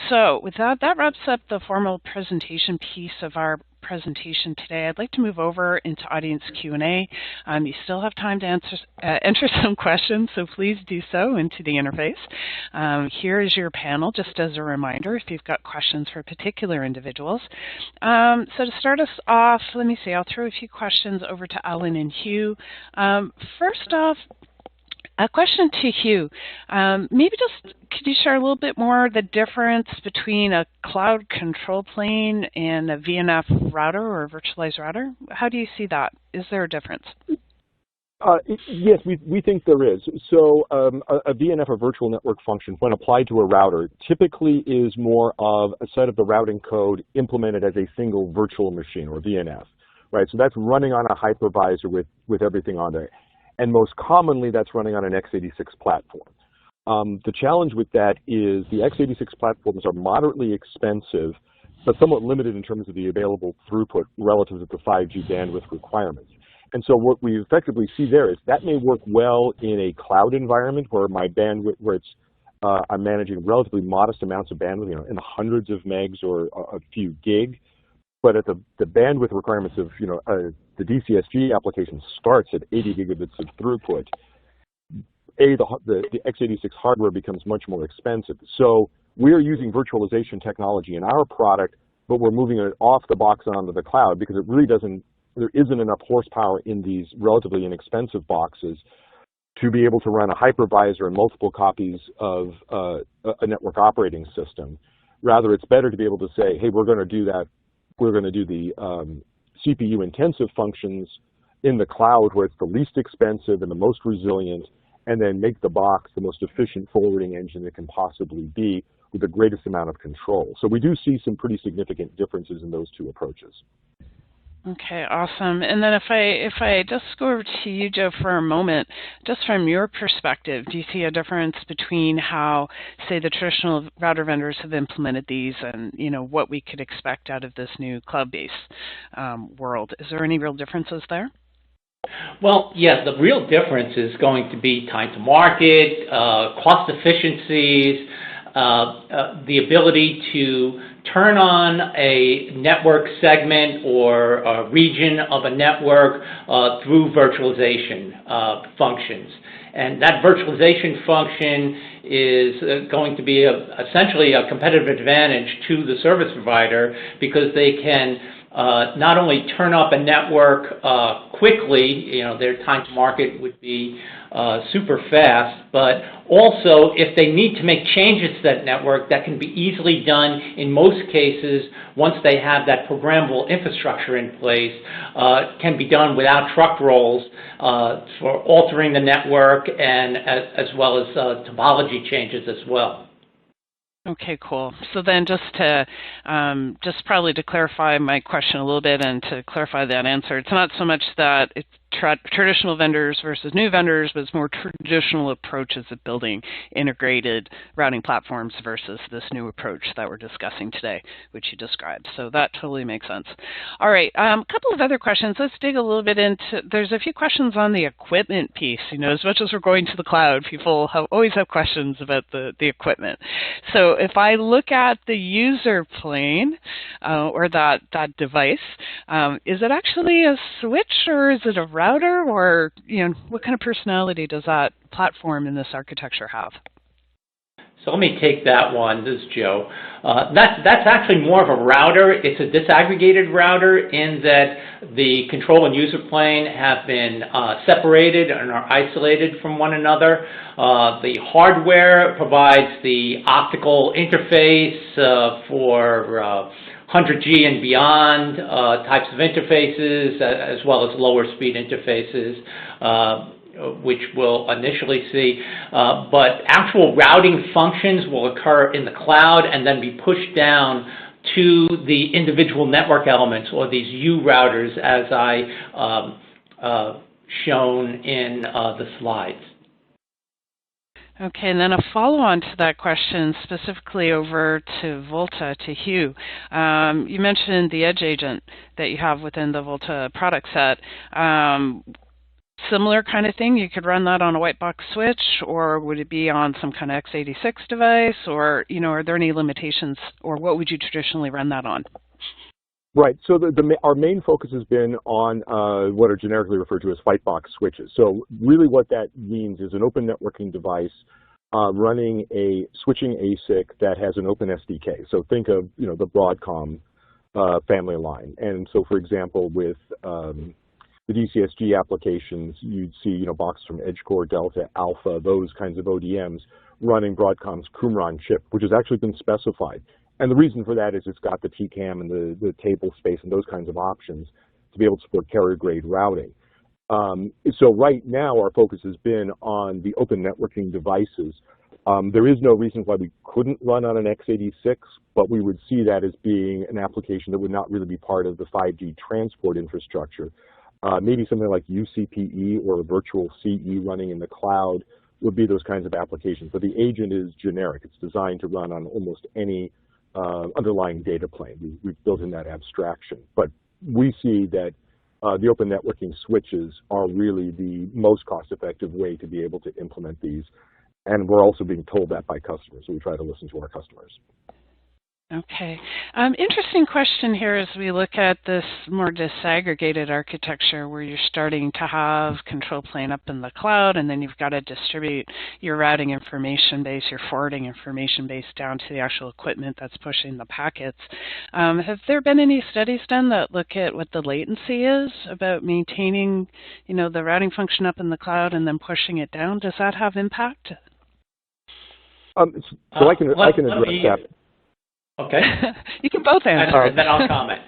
So with that, that wraps up the formal presentation piece of our presentation today. I'd like to move over into audience Q&A. You still have time to enter some questions, so please do so into the interface. Here is your panel, just as a reminder, if you've got questions for particular individuals. So to start us off, let me see, I'll throw a few questions over to Alan and Hugh. First off, a question to Hugh. Maybe just could you share a little bit more the difference between a cloud control plane and a VNF router or a virtualized router? How do you see that? Is there a difference? Yes, we think there is. So a VNF, a virtual network function, when applied to a router, typically is more of a set of the routing code implemented as a single virtual machine, or VNF, right? So that's running on a hypervisor with everything on there. And most commonly, that's running on an x86 platform. The challenge with that is the x86 platforms are moderately expensive, but somewhat limited in terms of the available throughput relative to the 5G bandwidth requirements. And so what we effectively see there is that may work well in a cloud environment where my bandwidth, where it's I'm managing relatively modest amounts of bandwidth, in the hundreds of megs or a few gig. But at the bandwidth requirements of the DCSG application starts at 80 gigabits of throughput, the x86 hardware becomes much more expensive. So we're using virtualization technology in our product, but we're moving it off the box and onto the cloud because there isn't enough horsepower in these relatively inexpensive boxes to be able to run a hypervisor and multiple copies of a network operating system. Rather, it's better to be able to say, hey, we're going to do that. We're going to do the CPU-intensive functions in the cloud where it's the least expensive and the most resilient, and then make the box the most efficient forwarding engine it can possibly be with the greatest amount of control. So we do see some pretty significant differences in those two approaches. Okay, awesome. And then if I just go over to you, Joe, for a moment, just from your perspective, do you see a difference between how, say, the traditional router vendors have implemented these and, what we could expect out of this new cloud-based world? Is there any real differences there? Well, yeah, the real difference is going to be time to market, cost efficiencies, the ability to turn on a network segment or a region of a network through virtualization functions. And that virtualization function is going to be essentially a competitive advantage to the service provider because they can not only turn up a network quickly, their time to market would be super fast, but also if they need to make changes to that network, that can be easily done in most cases once they have that programmable infrastructure in place, can be done without truck rolls for altering the network and as well as topology changes as well. Okay, cool. So then just probably to clarify my question a little bit and to clarify that answer, it's not so much that it's traditional vendors versus new vendors, but it's more traditional approaches of building integrated routing platforms versus this new approach that we're discussing today, which you described. So that totally makes sense. All right, a couple of other questions. Let's dig a little bit into, there's a few questions on the equipment piece. As much as we're going to the cloud, people always have questions about the equipment. So if I look at the user plane or that device, is it actually a switch or is it a router, or what kind of personality does that platform in this architecture have? So let me take that one. This is Joe. That's actually more of a router. It's a disaggregated router in that the control and user plane have been separated and are isolated from one another. The hardware provides the optical interface for 100G and beyond types of interfaces, as well as lower speed interfaces, which we'll initially see. But actual routing functions will occur in the cloud and then be pushed down to the individual network elements, or these U routers, as I shown in the slides. Okay, and then a follow-on to that question, specifically over to Volta, to Hugh. You mentioned the edge agent that you have within the Volta product set. Similar kind of thing, you could run that on a white box switch, or would it be on some kind of x86 device, or, are there any limitations, or what would you traditionally run that on? Right. So our main focus has been on what are generically referred to as white box switches. So really what that means is an open networking device running a switching ASIC that has an open SDK. So think of the Broadcom family line. And so for example, with the DCSG applications, you'd see boxes from EdgeCore, Delta, Alpha, those kinds of ODMs running Broadcom's Qumran chip, which has actually been specified. And the reason for that is it's got the TCAM and the table space and those kinds of options to be able to support carrier-grade routing. So right now, our focus has been on the open networking devices. There is no reason why we couldn't run on an x86, but we would see that as being an application that would not really be part of the 5G transport infrastructure. Maybe something like UCPE or a virtual CE running in the cloud would be those kinds of applications. But the agent is generic. It's designed to run on almost any underlying data plane. We've built in that abstraction. But we see that the open networking switches are really the most cost-effective way to be able to implement these. And we're also being told that by customers, so we try to listen to our customers. Okay. Interesting question here as we look at this more disaggregated architecture where you're starting to have control plane up in the cloud, and then you've got to distribute your routing information base, your forwarding information base down to the actual equipment that's pushing the packets. Have there been any studies done that look at what the latency is about maintaining, the routing function up in the cloud and then pushing it down? Does that have impact? So I can address that. Okay. You can both answer. And then I'll comment.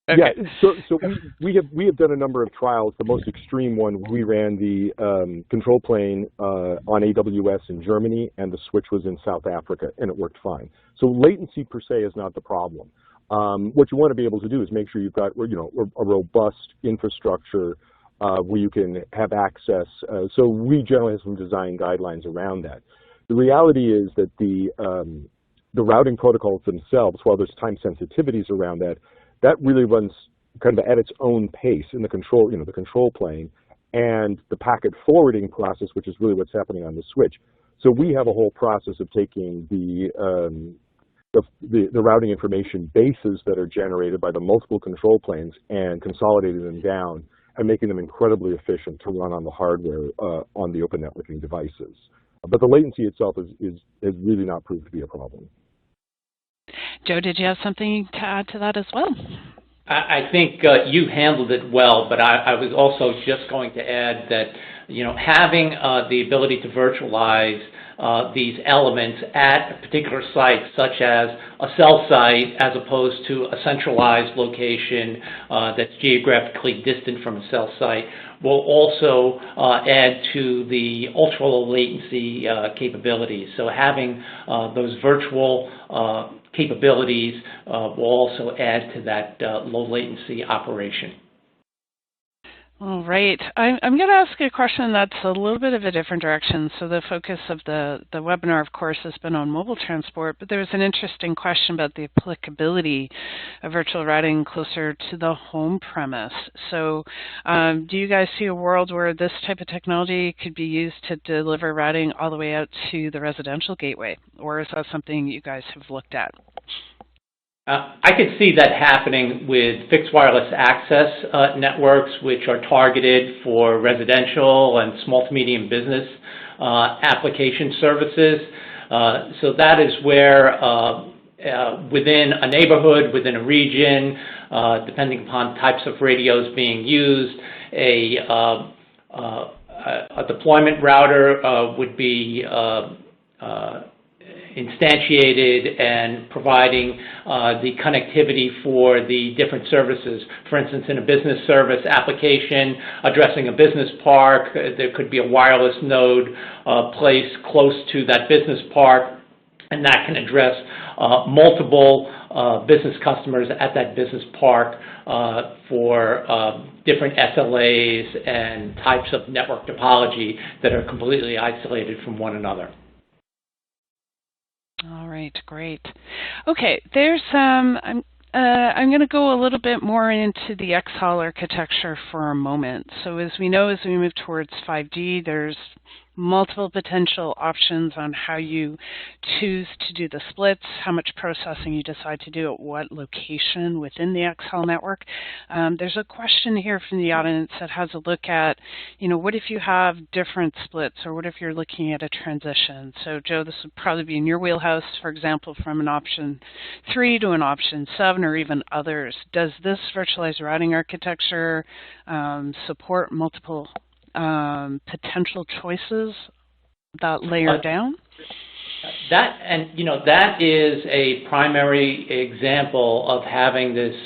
Okay. Yeah, so we have done a number of trials. The most extreme one, we ran the control plane on AWS in Germany, and the switch was in South Africa, and it worked fine. So latency per se is not the problem. What you want to be able to do is make sure you've got a robust infrastructure where you can have access. So we generally have some design guidelines around that. The reality is that the routing protocols themselves, while there's time sensitivities around that, that really runs kind of at its own pace in the control, the control plane, and the packet forwarding process, which is really what's happening on the switch. So we have a whole process of taking the routing information bases that are generated by the multiple control planes and consolidating them down and making them incredibly efficient to run on the hardware on the open networking devices. But the latency itself has really not proved to be a problem. Joe, did you have something to add to that as well? I think you handled it well, but I was also just going to add that having the ability to virtualize these elements at a particular site, such as a cell site, as opposed to a centralized location that's geographically distant from a cell site, will also add to the ultra-low latency capabilities. So having those virtual capabilities will also add to that low latency operation. All right. I'm going to ask a question that's a little bit of a different direction. So the focus of the webinar, of course, has been on mobile transport, but there's an interesting question about the applicability of virtual routing closer to the home premise. So do you guys see a world where this type of technology could be used to deliver routing all the way out to the residential gateway? Or is that something you guys have looked at? I could see that happening with fixed wireless access networks, which are targeted for residential and small to medium business application services. So that is where within a neighborhood, within a region, depending upon types of radios being used, a deployment router would be instantiated and providing the connectivity for the different services. For instance, in a business service application addressing a business park, there could be a wireless node placed close to that business park, and that can address multiple business customers at that business park for different SLAs and types of network topology that are completely isolated from one another. All right, great. Okay, there's I'm going to go a little bit more into the xHaul architecture for a moment. So as we know, as we move towards 5G, there's multiple potential options on how you choose to do the splits, how much processing you decide to do at what location within the xHaul network. There's a question here from the audience that has a look at, what if you have different splits, or what if you're looking at a transition? So Joe, this would probably be in your wheelhouse, for example, from an option 3 to an option 7 or even others. Does this virtualized routing architecture support multiple potential choices that layer down? That is a primary example of having this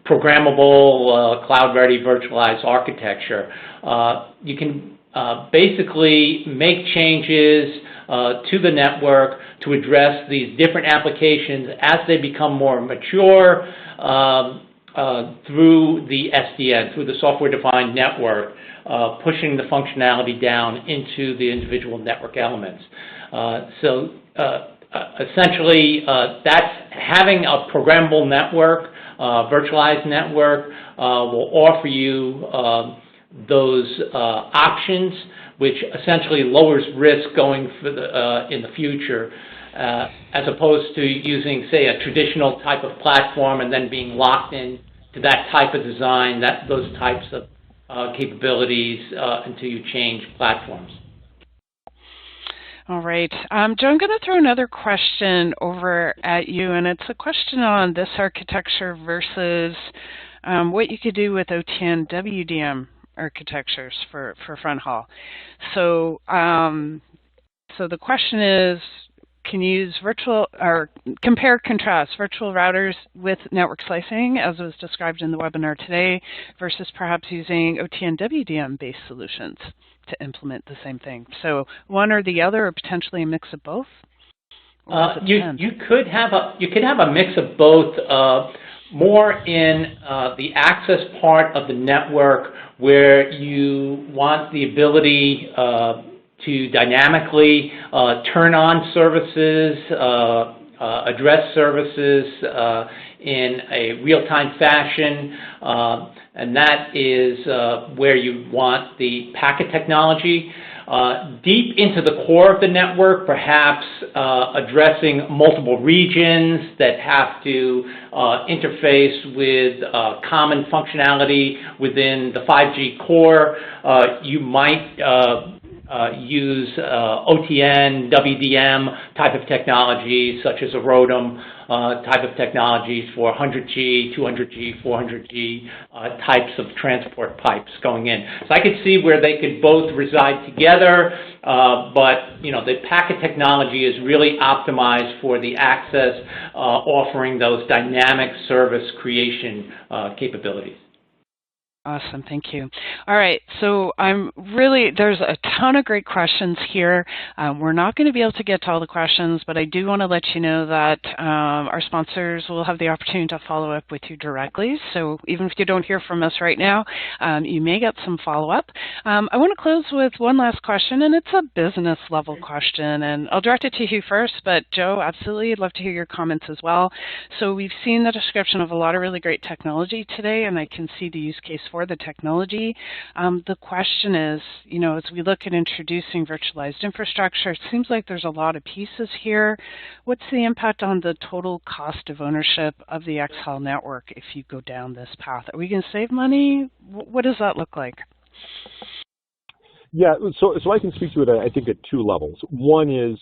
programmable, cloud-ready virtualized architecture. You can basically make changes to the network to address these different applications as they become more mature through the SDN, through the software-defined network, pushing the functionality down into the individual network elements. Essentially, that's having a programmable network, virtualized network, will offer you those options, which essentially lowers risk going for in the future, as opposed to using, say, a traditional type of platform and then being locked in to that type of design, those types of capabilities until you change platforms. All right. Joe, I'm going to throw another question over at you, and it's a question on this architecture versus what you could do with OTN WDM architectures for front haul. So, so the question is, can you use compare contrast virtual routers with network slicing, as was described in the webinar today, versus perhaps using OTN WDM-based solutions to implement the same thing? So one or the other, or potentially a mix of both? You could have a mix of both. More in the access part of the network, where you want the ability to dynamically turn on services, address services in a real-time fashion, and that is where you want the packet technology. Deep into the core of the network, perhaps addressing multiple regions that have to interface with common functionality within the 5G core. You might use OTN, WDM type of technology, such as a ROADM type of technologies for 100G, 200G, 400G types of transport pipes going in. So I could see where they could both reside together, but the packet technology is really optimized for the access, offering those dynamic service creation capabilities. Awesome, thank you. All right, so there's a ton of great questions here. We're not going to be able to get to all the questions, but I do want to let you know that our sponsors will have the opportunity to follow up with you directly. So even if you don't hear from us right now, you may get some follow-up. I want to close with one last question, and it's a business level question, and I'll direct it to you first, but Joe, absolutely, I'd love to hear your comments as well. So we've seen the description of a lot of really great technology today, and I can see the use case for the technology. The question is, as we look at introducing virtualized infrastructure, it seems like there's a lot of pieces here. What's the impact on the total cost of ownership of the xHaul network if you go down this path? Are we going to save money? What does that look like? Yeah, so I can speak to it, I think, at two levels. One is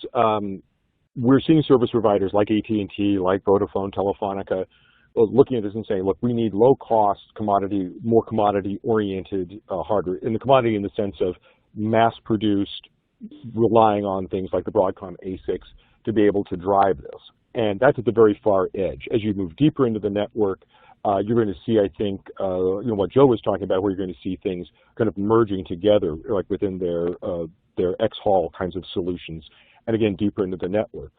we're seeing service providers like AT&T, like Vodafone, Telefonica, looking at this and saying, look, we need low-cost commodity, more commodity-oriented hardware. And the commodity in the sense of mass-produced, relying on things like the Broadcom ASICs to be able to drive this. And that's at the very far edge. As you move deeper into the network, you're going to see, I think, what Joe was talking about, where you're going to see things kind of merging together, like within their xHaul kinds of solutions, and again, deeper into the network.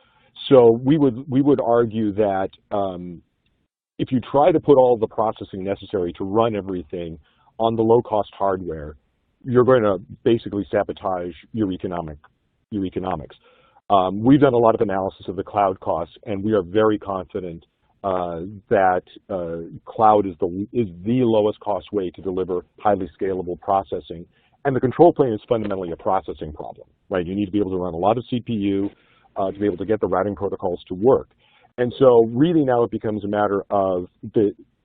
So we would argue that if you try to put all the processing necessary to run everything on the low-cost hardware, you're going to basically sabotage your economics. We've done a lot of analysis of the cloud costs, and we are very confident that cloud is the lowest cost way to deliver highly scalable processing. And the control plane is fundamentally a processing problem, right? You need to be able to run a lot of CPU to be able to get the routing protocols to work. And so really now it becomes a matter of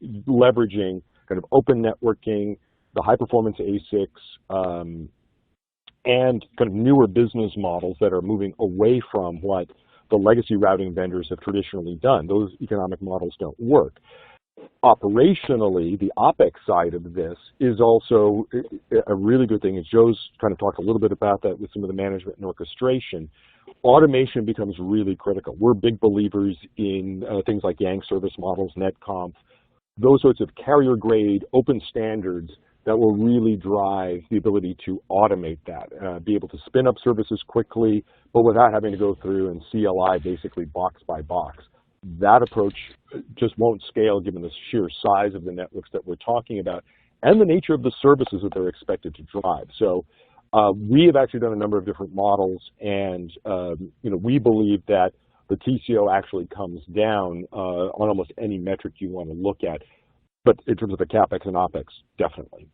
leveraging kind of open networking, the high performance ASICs, and kind of newer business models that are moving away from what the legacy routing vendors have traditionally done. Those economic models don't work. Operationally, the OpEx side of this is also a really good thing, and Joe's kind of talked a little bit about that with some of the management and orchestration. Automation becomes really critical. We're big believers in things like Yang service models, NetConf, those sorts of carrier-grade open standards that will really drive the ability to automate that, be able to spin up services quickly, but without having to go through and CLI basically box by box. That approach just won't scale given the sheer size of the networks that we're talking about and the nature of the services that they're expected to drive. So we have actually done a number of different models, and we believe that the TCO actually comes down on almost any metric you want to look at. But in terms of the CapEx and OpEx, definitely.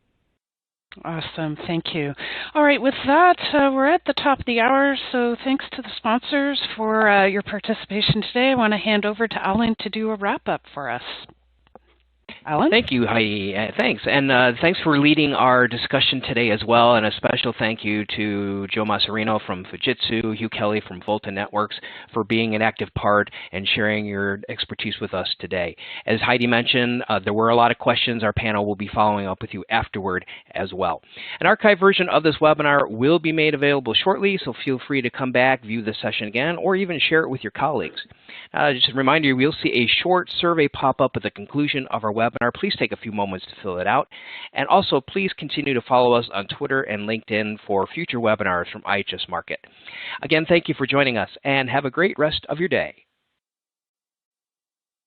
Awesome. Thank you. All right. With that, we're at the top of the hour, so thanks to the sponsors for your participation today. I want to hand over to Alan to do a wrap-up for us. Alan? Thank you, Heidi. Thanks. And thanks for leading our discussion today as well. And a special thank you to Joe Masarino from Fujitsu, Hugh Kelly from Volta Networks for being an active part and sharing your expertise with us today. As Heidi mentioned, there were a lot of questions. Our panel will be following up with you afterward as well. An archived version of this webinar will be made available shortly, so feel free to come back, view the session again, or even share it with your colleagues. Just a reminder, you'll see a short survey pop up at the conclusion of our webinar. Please take a few moments to fill it out. And also, please continue to follow us on Twitter and LinkedIn for future webinars from IHS Markit. Again, thank you for joining us, and have a great rest of your day.